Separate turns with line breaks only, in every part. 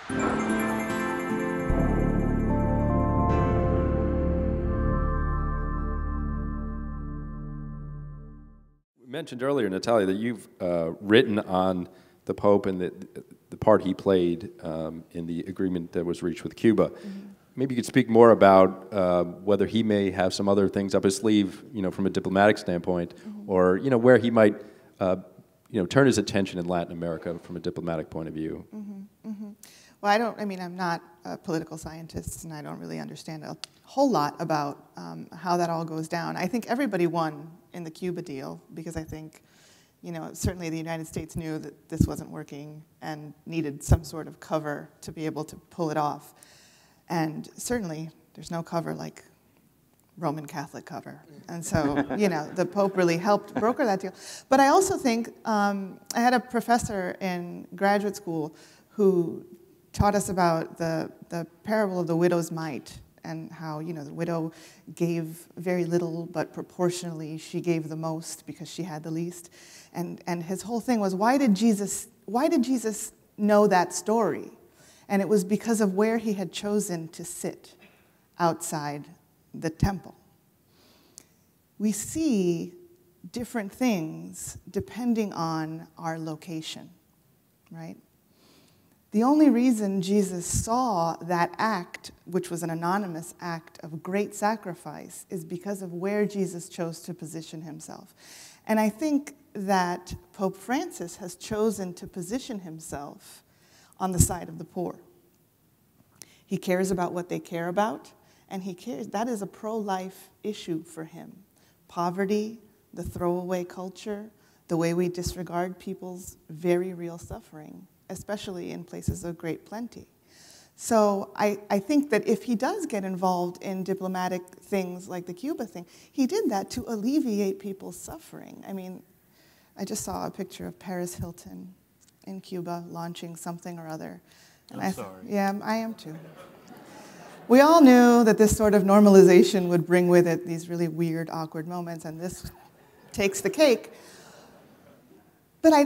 We mentioned earlier, Natalia, that you've written on the Pope and the part he played in the agreement that was reached with Cuba. Mm-hmm. Maybe you could speak more about whether he may have some other things up his sleeve, from a diplomatic standpoint, mm-hmm. or where he might, turn his attention in Latin America from a diplomatic point of view.
Mm-hmm. Mm-hmm. Well, I'm not a political scientist, and I don't really understand a whole lot about how that all goes down. I think everybody won in the Cuba deal, because I think, certainly the United States knew that this wasn't working and needed some sort of cover to be able to pull it off. And certainly there's no cover like Roman Catholic cover. And so, the Pope really helped broker that deal. But I also think, I had a professor in graduate school who taught us about the parable of the widow's mite, and how, the widow gave very little, but proportionally she gave the most because she had the least. And his whole thing was, why did Jesus know that story? And it was because of where he had chosen to sit outside the temple. We see different things depending on our location, right? The only reason Jesus saw that act, which was an anonymous act of great sacrifice, is because of where Jesus chose to position himself. And I think that Pope Francis has chosen to position himself on the side of the poor. He cares about what they care about, and that is a pro-life issue for him. Poverty, the throwaway culture, the way we disregard people's very real suffering, especially in places of great plenty. So I think that if he does get involved in diplomatic things like the Cuba thing, he did that to alleviate people's suffering. I just saw a picture of Paris Hilton in Cuba launching something or other. And
I'm sorry.
Yeah, I am too. We all knew that this sort of normalization would bring with it these really weird, awkward moments, and this takes the cake. But I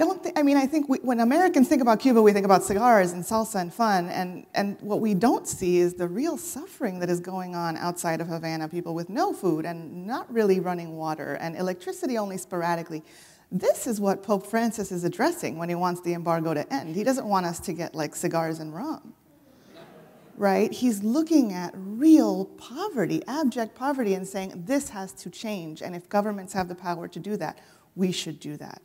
think when Americans think about Cuba, we think about cigars and salsa and fun, and what we don't see is the real suffering that is going on outside of Havana, people with no food and not really running water and electricity only sporadically. This is what Pope Francis is addressing when he wants the embargo to end. He doesn't want us to get like cigars and rum, right? He's looking at real poverty, abject poverty, and saying this has to change, and if governments have the power to do that, we should do that.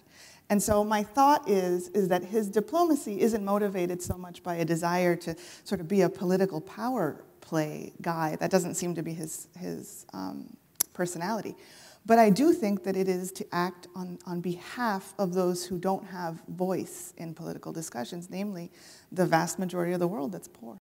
And so my thought is that his diplomacy isn't motivated so much by a desire to sort of be a political power play guy. That doesn't seem to be his personality. But I do think that it is to act on behalf of those who don't have voice in political discussions, namely the vast majority of the world that's poor.